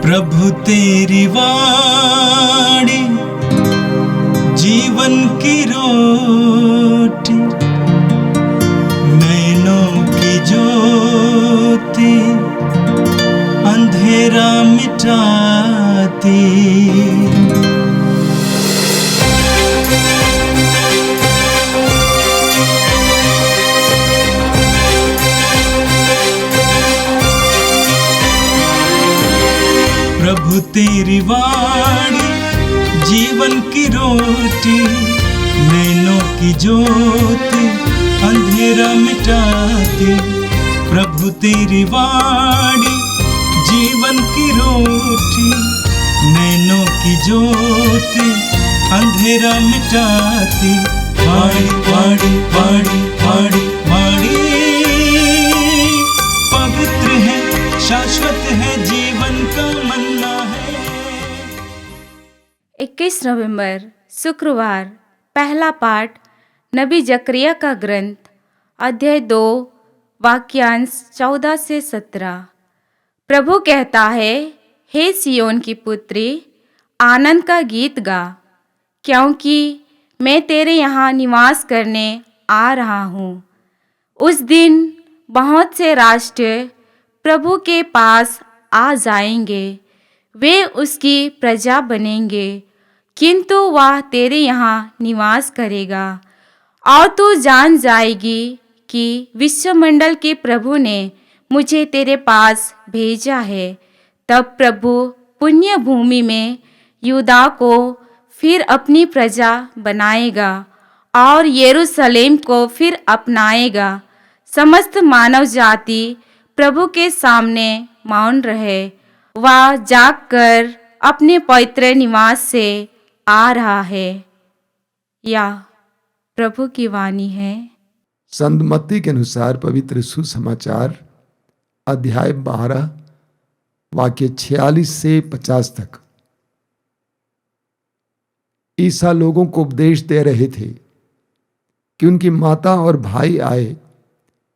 प्रभु तेरी वाणी जीवन की रोटी, नैनों की ज्योति अंधेरा मिटाती। प्रभु तेरी वाणी जीवन की रोटी, नैनों की ज्योति अंधेरा मिटाती। प्रभु तेरी वाणी जीवन की रोटी, नैनों की ज्योति अंधेरा मिटाती। वाणी वाणी वाणी वाणी वाणी पवित्र है, शाश्वत है, जीवन का मन्ना है। 21 नवंबर शुक्रवार। पहला पाठ नबी जकरिया का ग्रंथ, अध्याय 2, वाक्यांश 14 से 17। प्रभु कहता है, हे सियोन की पुत्री, आनंद का गीत गा, क्योंकि मैं तेरे यहाँ निवास करने आ रहा हूँ। उस दिन बहुत से राष्ट्र प्रभु के पास आ जाएंगे, वे उसकी प्रजा बनेंगे, किंतु वह तेरे यहाँ निवास करेगा। और तू जान जाएगी कि विश्वमंडल के प्रभु ने मुझे तेरे पास भेजा है। तब प्रभु पुण्य भूमि में यहूदा को फिर अपनी प्रजा बनाएगा और यरूशलेम को फिर अपनाएगा। समस्त मानव जाति प्रभु के सामने मौन रहे। वह जागकर अपने पवित्र निवास से आ रहा है। या प्रभु की वाणी है। संत मत्ती के अनुसार पवित्र सुसमाचार अध्याय 12 वाक्य 46 से 50 तक। ईसा लोगों को उपदेश दे रहे थे कि उनकी माता और भाई आए।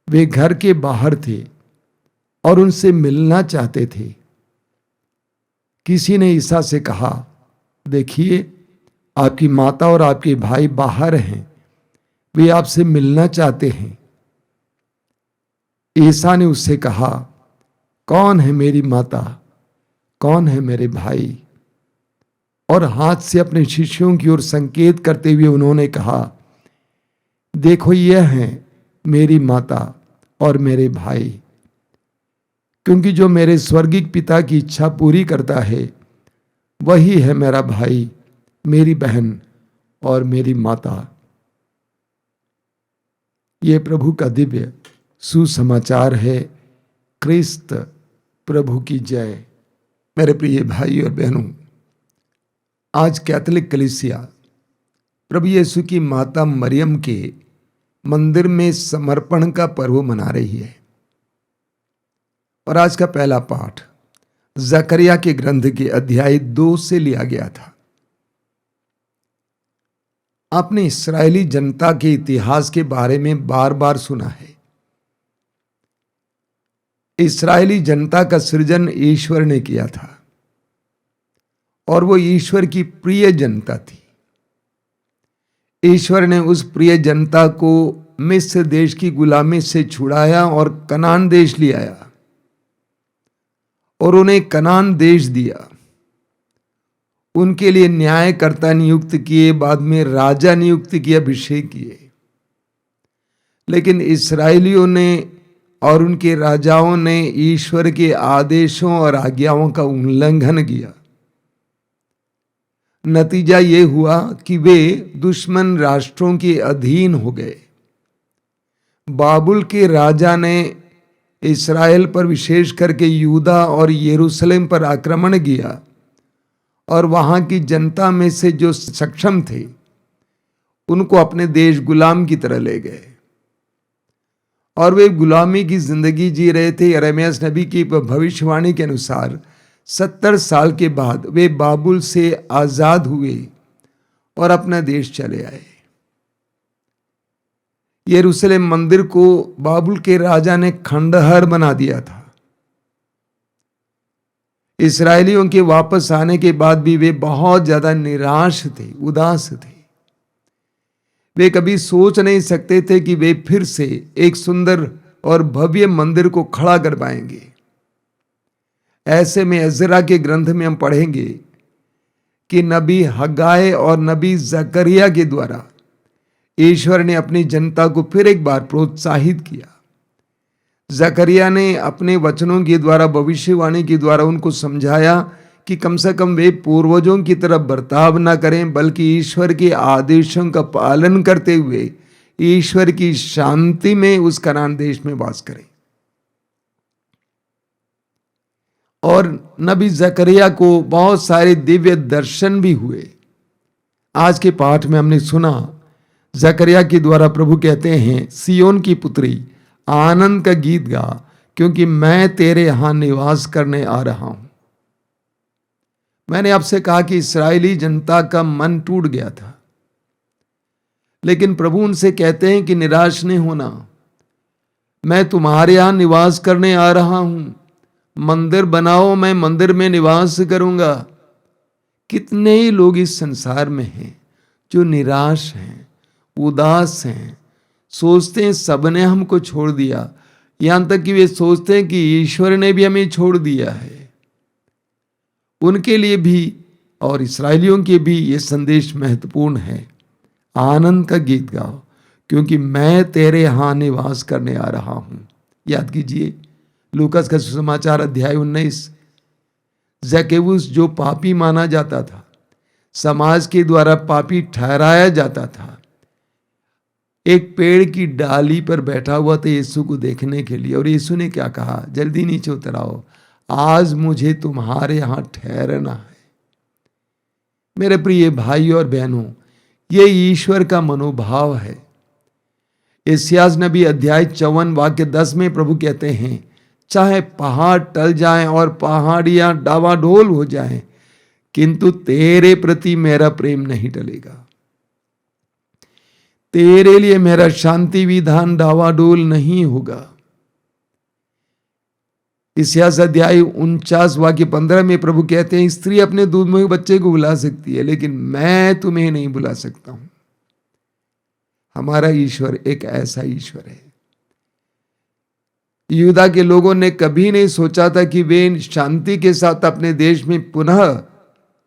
वे घर के बाहर थे और उनसे मिलना चाहते थे। किसी ने ईसा से कहा, देखिए, आपकी माता और आपके भाई बाहर हैं, वे आपसे मिलना चाहते हैं। ईसा ने उससे कहा, कौन है मेरी माता, कौन है मेरे भाई? और हाथ से अपने शिष्यों की ओर संकेत करते हुए उन्होंने कहा, देखो, यह हैं मेरी माता और मेरे भाई। क्योंकि जो मेरे स्वर्गिक पिता की इच्छा पूरी करता है, वही है मेरा भाई, मेरी बहन और मेरी माता। ये प्रभु का दिव्य सुसमाचार है। क्रिस्त प्रभु की जय। मेरे प्रिय भाई और बहनों, आज कैथोलिक कलीसिया प्रभु यीशु की माता मरियम के मंदिर में समर्पण का पर्व मना रही है। और आज का पहला पाठ जकरिया के ग्रंथ के अध्याय 2 से लिया गया था। आपने इस्राएली जनता के इतिहास के बारे में बार बार सुना है। इस्राएली जनता का सृजन ईश्वर ने किया था और वो ईश्वर की प्रिय जनता थी। ईश्वर ने उस प्रिय जनता को मिस्र देश की गुलामी से छुड़ाया और कनान देश ले आया और उन्हें कनान देश दिया। उनके लिए न्यायकर्ता नियुक्त किए, बाद में राजा नियुक्त किए, अभिषेक किए। लेकिन इस्राएलियों ने और उनके राजाओं ने ईश्वर के आदेशों और आज्ञाओं का उल्लंघन किया। नतीजा ये हुआ कि वे दुश्मन राष्ट्रों के अधीन हो गए। बाबुल के राजा ने इस्राएल पर, विशेष करके यहूदा और यरूशलेम पर आक्रमण किया और वहां की जनता में से जो सक्षम थे उनको अपने देश गुलाम की तरह ले गए और वे गुलामी की जिंदगी जी रहे थे। यिर्मयाह नबी की भविष्यवाणी के अनुसार 70 साल के बाद वे बाबुल से आजाद हुए और अपना देश चले आए। यरूशलेम मंदिर को बाबुल के राजा ने खंडहर बना दिया था। इस्राएलियों के वापस आने के बाद भी वे बहुत ज्यादा निराश थे, उदास थे। वे कभी सोच नहीं सकते थे कि वे फिर से एक सुंदर और भव्य मंदिर को खड़ा कर पाएंगे। ऐसे में एजरा के ग्रंथ में हम पढ़ेंगे कि नबी हग्गाय और नबी जकरिया के द्वारा ईश्वर ने अपनी जनता को फिर एक बार प्रोत्साहित किया। जकरिया ने अपने वचनों के द्वारा, भविष्यवाणी के द्वारा उनको समझाया कि कम से कम वे पूर्वजों की तरफ बर्ताव न करें, बल्कि ईश्वर के आदेशों का पालन करते हुए ईश्वर की शांति में उस कनान देश में वास करें। और नबी जकरिया को बहुत सारे दिव्य दर्शन भी हुए। आज के पाठ में हमने सुना, जकरिया के द्वारा प्रभु कहते हैं, सियोन की पुत्री आनंद का गीत गा, क्योंकि मैं तेरे यहां निवास करने आ रहा हूं। मैंने आपसे कहा कि इस्राएली जनता का मन टूट गया था, लेकिन प्रभु उनसे कहते हैं कि निराश नहीं होना, मैं तुम्हारे यहां निवास करने आ रहा हूं। मंदिर बनाओ, मैं मंदिर में निवास करूंगा। कितने ही लोग इस संसार में हैं जो निराश हैं, उदास हैं, सोचते हैं सबने हमको छोड़ दिया, यहां तक कि वे सोचते हैं कि ईश्वर ने भी हमें छोड़ दिया है। उनके लिए भी और इस्राएलियों के भी ये संदेश महत्वपूर्ण है। आनंद का गीत गाओ, क्योंकि मैं तेरे यहां निवास करने आ रहा हूं। याद कीजिए लूकास का सुसमाचार अध्याय 19। जक्केउस जो पापी माना जाता था, समाज के द्वारा पापी ठहराया जाता था, एक पेड़ की डाली पर बैठा हुआ था यीशु को देखने के लिए। और यीशु ने क्या कहा, जल्दी नीचे उतर आओ, आज मुझे तुम्हारे यहां ठहरना है। मेरे प्रिय भाई और बहनों, ये ईश्वर का मनोभाव है। यशायाह नबी अध्याय 54 वाक्य 10 में प्रभु कहते हैं, चाहे पहाड़ टल जाएं और पहाड़ियां डावाडोल हो जाएं, किंतु तेरे प्रति मेरा प्रेम नहीं टलेगा। तेरे लिए मेरा शांति विधान डावाडोल नहीं होगा। यशायाह अध्याय 49 वाक्य 15 में प्रभु कहते हैं, स्त्री अपने दूध में बच्चे को बुला सकती है, लेकिन मैं तुम्हें नहीं बुला सकता हूं। हमारा ईश्वर एक ऐसा ईश्वर है। यहूदा के लोगों ने कभी नहीं सोचा था कि वे शांति के साथ अपने देश में पुनः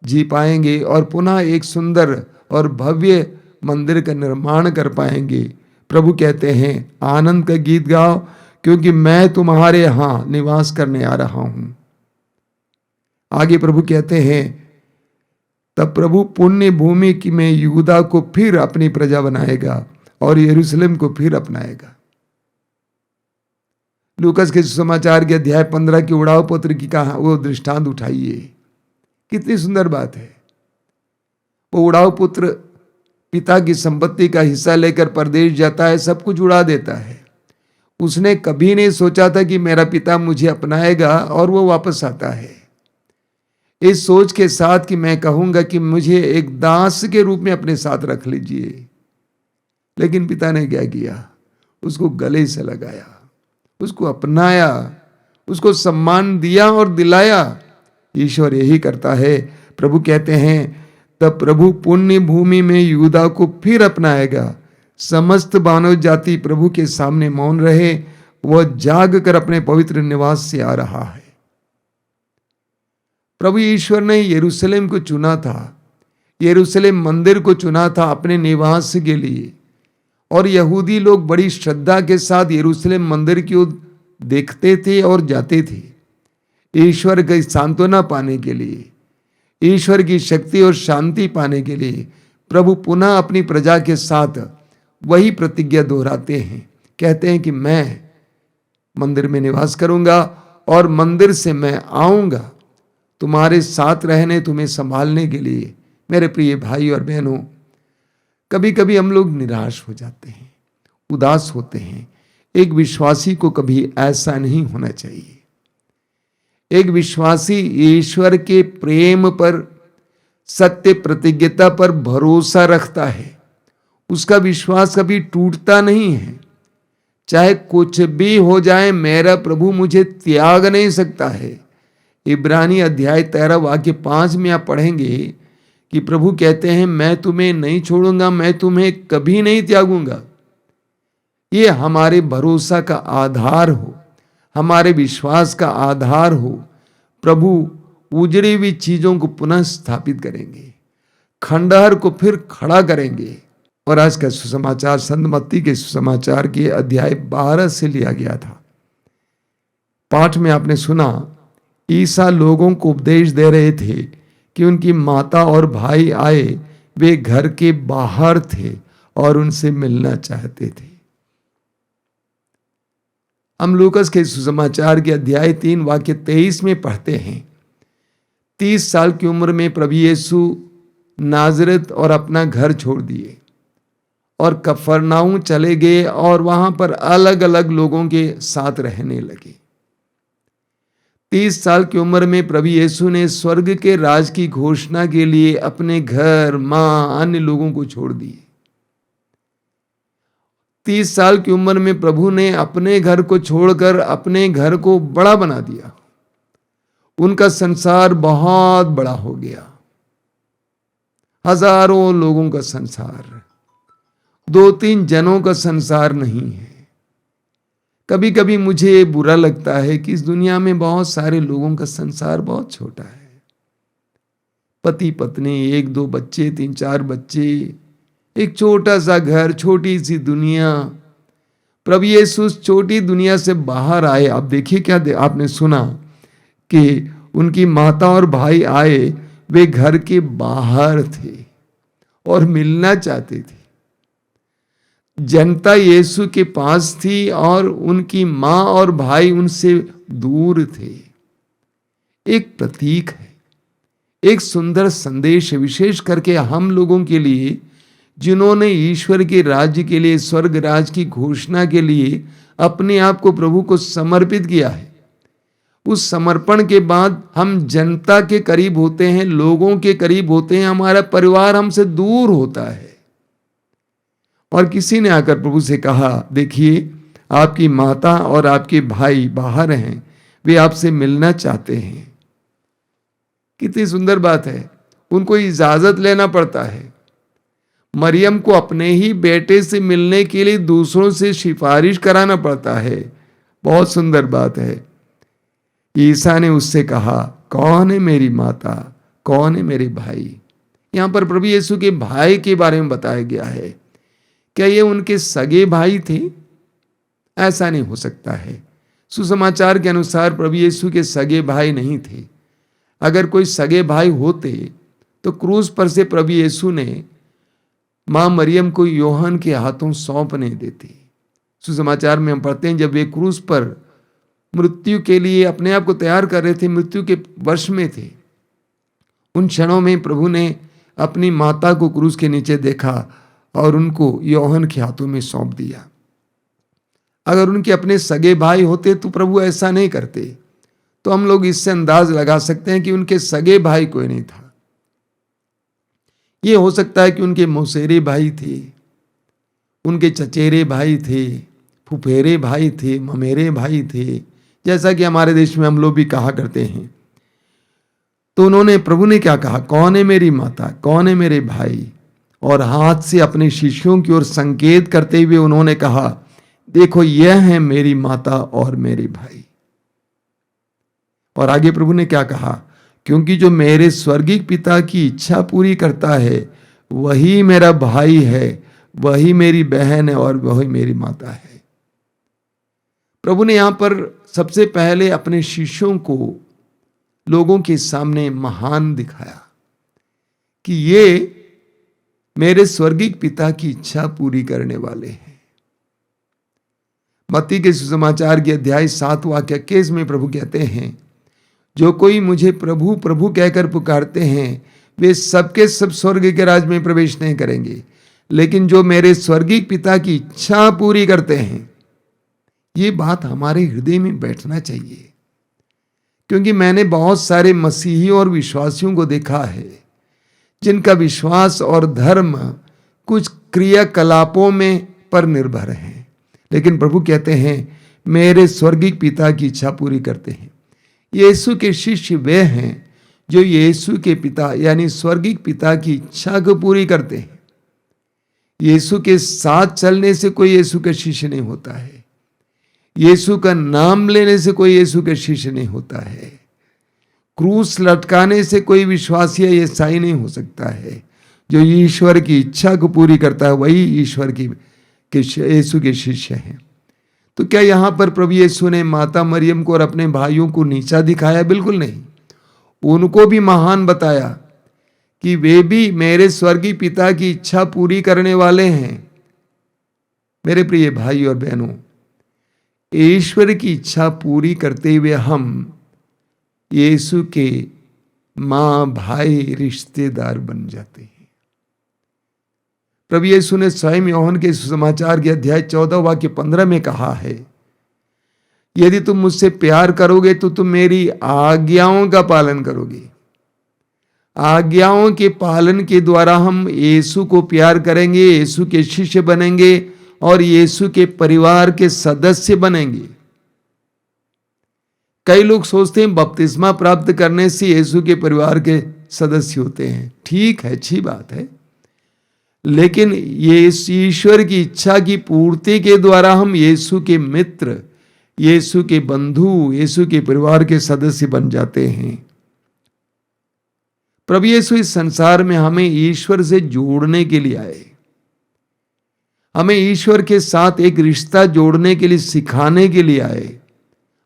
जी पाएंगे और पुनः एक सुंदर और भव्य मंदिर का निर्माण कर पाएंगे। प्रभु कहते हैं, आनंद का गीत गाओ, क्योंकि मैं तुम्हारे यहां निवास करने आ रहा हूं। आगे प्रभु कहते हैं, तब प्रभु पुण्य भूमि की में यहूदा को फिर अपनी प्रजा बनाएगा और यरूशलेम को फिर अपनाएगा। लूकास के समाचार के अध्याय 15 की उड़ाव पुत्र की कहा वो दृष्टांत उठाइए, कितनी सुंदर बात है। वो उड़ाव पुत्र पिता की संपत्ति का हिस्सा लेकर परदेश जाता है, सब कुछ उड़ा देता है। उसने कभी नहीं सोचा था कि मेरा पिता मुझे अपनाएगा और वो वापस आता है, इस सोच के साथ कि मैं कहूंगा कि मुझे एक दास के रूप में अपने साथ रख लीजिए। लेकिन पिता ने क्या किया, उसको गले से लगाया, उसको अपनाया, उसको सम्मान दिया और दिलाया। ईश्वर यही करता है। प्रभु कहते हैं, तब प्रभु पुण्य भूमि में यहूदा को फिर अपनाएगा। समस्त मानव जाति प्रभु के सामने मौन रहे, वह जाग कर अपने पवित्र निवास से आ रहा है। प्रभु ईश्वर ने यरूशलेम को चुना था, यरूशलेम मंदिर को चुना था अपने निवास के लिए। और यहूदी लोग बड़ी श्रद्धा के साथ यरूशलेम मंदिर की ओर देखते थे और जाते थे, ईश्वर की सांत्वना पाने के लिए, ईश्वर की शक्ति और शांति पाने के लिए। प्रभु पुनः अपनी प्रजा के साथ वही प्रतिज्ञा दोहराते हैं, कहते हैं कि मैं मंदिर में निवास करूंगा और मंदिर से मैं आऊंगा तुम्हारे साथ रहने, तुम्हें संभालने के लिए। मेरे प्रिय भाई और बहनों, कभी कभी हम लोग निराश हो जाते हैं, उदास होते हैं। एक विश्वासी को कभी ऐसा नहीं होना चाहिए। एक विश्वासी ईश्वर के प्रेम पर, सत्य प्रतिज्ञता पर भरोसा रखता है। उसका विश्वास कभी टूटता नहीं है। चाहे कुछ भी हो जाए, मेरा प्रभु मुझे त्याग नहीं सकता है। इब्रानी अध्याय 13 वाक्य 5 में आप पढ़ेंगे कि प्रभु कहते हैं, मैं तुम्हें नहीं छोड़ूंगा, मैं तुम्हें कभी नहीं त्यागूंगा। ये हमारे भरोसा का आधार हो, हमारे विश्वास का आधार हो। प्रभु उजड़ी हुई चीजों को पुनः स्थापित करेंगे, खंडहर को फिर खड़ा करेंगे। और आज का सुसमाचार संत मत्ती के सुसमाचार के अध्याय 12 से लिया गया था। पाठ में आपने सुना, ईसा लोगों को उपदेश दे रहे थे कि उनकी माता और भाई आए, वे घर के बाहर थे और उनसे मिलना चाहते थे। हम लूकस के सुसमाचार के अध्याय 3 वाक्य 23 में पढ़ते हैं, 30 साल की उम्र में प्रभु यीशु नाजरत और अपना घर छोड़ दिए और कफरनाहूम चले गए और वहां पर अलग अलग लोगों के साथ रहने लगे। 30 साल की उम्र में प्रभु यीशु ने स्वर्ग के राज की घोषणा के लिए अपने घर, मां, अन्य लोगों को छोड़ दिए। 30 साल की उम्र में प्रभु ने अपने घर को छोड़कर अपने घर को बड़ा बना दिया। उनका संसार बहुत बड़ा हो गया, हजारों लोगों का संसार, 2-3 जनों का संसार नहीं है। कभी कभी मुझे बुरा लगता है कि इस दुनिया में बहुत सारे लोगों का संसार बहुत छोटा है। पति पत्नी, 1-2 बच्चे, 3-4 बच्चे, एक छोटा सा घर, छोटी सी दुनिया। प्रभु यीशु छोटी दुनिया से बाहर आए। अब देखिए क्या आपने सुना कि उनकी माता और भाई आए, वे घर के बाहर थे और मिलना चाहते थे। जनता यीशु के पास थी और उनकी मां और भाई उनसे दूर थे। एक प्रतीक है, एक सुंदर संदेश है, विशेष करके हम लोगों के लिए जिन्होंने ईश्वर के राज्य के लिए, स्वर्ग राज की घोषणा के लिए अपने आप को प्रभु को समर्पित किया है। उस समर्पण के बाद हम जनता के करीब होते हैं, लोगों के करीब होते हैं, हमारा परिवार हमसे दूर होता है। और किसी ने आकर प्रभु से कहा, देखिए आपकी माता और आपके भाई बाहर हैं, वे आपसे मिलना चाहते हैं। कितनी सुंदर बात है। उनको इजाजत लेना पड़ता है। मरियम को अपने ही बेटे से मिलने के लिए दूसरों से सिफारिश कराना पड़ता है। बहुत सुंदर बात है। ईसा ने उससे कहा, कौन है मेरी माता, कौन है मेरे भाई। यहां पर प्रभु यीशु के भाई के बारे में बताया गया है। क्या ये उनके सगे भाई थे? ऐसा नहीं हो सकता है। सुसमाचार के अनुसार प्रभु यीशु के सगे भाई नहीं थे। अगर कोई सगे भाई होते तो क्रूस पर से प्रभु यीशु ने मां मरियम को यूहन्ना के हाथों सौंपने देते। सुसमाचार में हम पढ़ते हैं, जब वे क्रूस पर मृत्यु के लिए अपने आप को तैयार कर रहे थे, मृत्यु के वर्ष में थे, उन क्षणों में प्रभु ने अपनी माता को क्रूस के नीचे देखा और उनको यूहन्ना के हाथों में सौंप दिया। अगर उनके अपने सगे भाई होते तो प्रभु ऐसा नहीं करते। तो हम लोग इससे अंदाज लगा सकते हैं कि उनके सगे भाई कोई नहीं था। ये हो सकता है कि उनके मौसेरे भाई थे, उनके चचेरे भाई थे, फुफेरे भाई थे, ममेरे भाई थे, जैसा कि हमारे देश में हम लोग भी कहा करते हैं। तो उन्होंने, प्रभु ने क्या कहा, कौन है मेरी माता, कौन है मेरे भाई। और हाथ से अपने शिष्यों की ओर संकेत करते हुए उन्होंने कहा, देखो यह है मेरी माता और मेरे भाई। और आगे प्रभु ने क्या कहा, क्योंकि जो मेरे स्वर्गीय पिता की इच्छा पूरी करता है वही मेरा भाई है, वही मेरी बहन है और वही मेरी माता है। प्रभु ने यहां पर सबसे पहले अपने शिष्यों को लोगों के सामने महान दिखाया कि ये मेरे स्वर्गीय पिता की इच्छा पूरी करने वाले हैं। मत्ती के सुसमाचार के अध्याय 7 वाक्य 21 में प्रभु कहते हैं, जो कोई मुझे प्रभु प्रभु कहकर पुकारते हैं वे सबके सब स्वर्ग के राज में प्रवेश नहीं करेंगे, लेकिन जो मेरे स्वर्गीय पिता की इच्छा पूरी करते हैं। ये बात हमारे हृदय में बैठना चाहिए, क्योंकि मैंने बहुत सारे मसीहियों और विश्वासियों को देखा है जिनका विश्वास और धर्म कुछ क्रियाकलापों में पर निर्भर है, लेकिन प्रभु कहते हैं मेरे स्वर्गीय पिता की इच्छा पूरी करते हैं। यीशु के शिष्य वे हैं जो यीशु के पिता यानी स्वर्गीय पिता की इच्छा को पूरी करते हैं। यीशु के साथ चलने से कोई यीशु का शिष्य नहीं होता है। यीशु का नाम लेने से कोई यीशु का शिष्य नहीं होता है। क्रूस लटकाने से कोई विश्वासी या ईसाई नहीं हो सकता है। जो ईश्वर की इच्छा को पूरी करता है वही ईश्वर की यीशु के शिष्य हैं। तो क्या यहाँ पर प्रभु यीशु ने माता मरियम को और अपने भाइयों को नीचा दिखाया? बिल्कुल नहीं। उनको भी महान बताया कि वे भी मेरे स्वर्गीय पिता की इच्छा पूरी करने वाले हैं। मेरे प्रिय भाई और बहनों, ईश्वर की इच्छा पूरी करते हुए हम यीशु के मां भाई रिश्तेदार बन जाते हैं। प्रभु यीशु ने स्वयं यूहन्ना के सुसमाचार के अध्याय 14 वाक्य 15 में कहा है, यदि तुम मुझसे प्यार करोगे तो तुम मेरी आज्ञाओं का पालन करोगे। आज्ञाओं के पालन के द्वारा हम यीशु को प्यार करेंगे, यीशु के शिष्य बनेंगे और यीशु के परिवार के सदस्य बनेंगे। कई लोग सोचते हैं बपतिस्मा प्राप्त करने से यीशु के परिवार के सदस्य होते हैं। ठीक है, अच्छी बात है, लेकिन ये ईश्वर की इच्छा की पूर्ति के द्वारा हम यीशु के मित्र, यीशु के बंधु, यीशु के परिवार के सदस्य बन जाते हैं। प्रभु यीशु इस संसार में हमें ईश्वर से जोड़ने के लिए आए, हमें ईश्वर के साथ एक रिश्ता जोड़ने के लिए, सिखाने के लिए आए।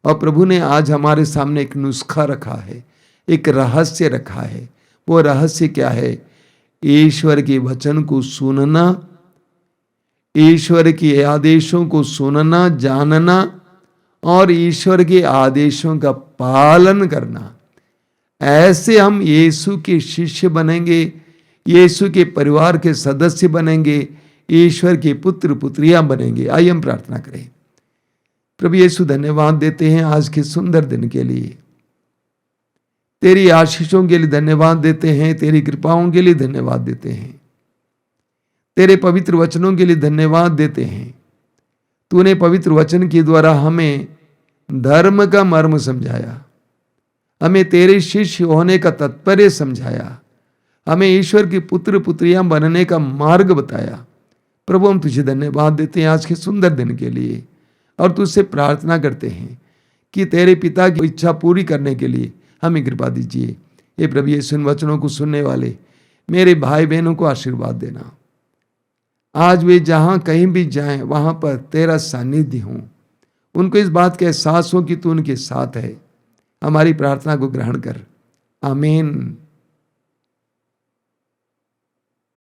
और प्रभु ने आज हमारे सामने एक नुस्खा रखा है, एक रहस्य रखा है। वो रहस्य क्या है? ईश्वर के वचन को सुनना, ईश्वर के आदेशों को सुनना, जानना और ईश्वर के आदेशों का पालन करना। ऐसे हम यीशु के शिष्य बनेंगे, यीशु के परिवार के सदस्य बनेंगे, ईश्वर के पुत्र पुत्रियां बनेंगे। आइए हम प्रार्थना करें। प्रभु यीशु, धन्यवाद देते हैं आज के सुंदर दिन के लिए, तेरी आशीषों के लिए धन्यवाद देते हैं, तेरी कृपाओं के लिए धन्यवाद देते हैं, तेरे पवित्र वचनों के लिए धन्यवाद देते हैं। तूने पवित्र वचन के द्वारा हमें धर्म का मर्म समझाया, हमें तेरे शिष्य होने का तात्पर्य समझाया, हमें ईश्वर की पुत्र पुत्रियां बनने का मार्ग बताया। प्रभु, हम तुझे धन्यवाद देते हैं आज के सुंदर दिन के लिए और तुझसे प्रार्थना करते हैं कि तेरे पिता की इच्छा पूरी करने के लिए हमें कृपा दीजिए। ये प्रभु यीशु इन वचनों को सुनने वाले मेरे भाई बहनों को आशीर्वाद देना। आज वे जहां कहीं भी जाएं वहां पर तेरा सानिध्य हो, उनको इस बात का एहसास हो कि तू उनके साथ है। हमारी प्रार्थना को ग्रहण कर, आमीन।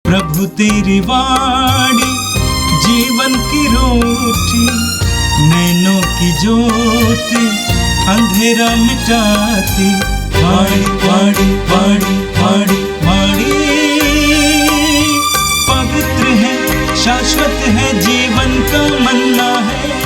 प्रभु तेरी वाणी जीवन की रोटी, नैनों की ज्योति अंधेरा मिटाती। वाणी वाणी वाणी वाणी वाणी पवित्र है, शाश्वत है, जीवन का मन्ना है।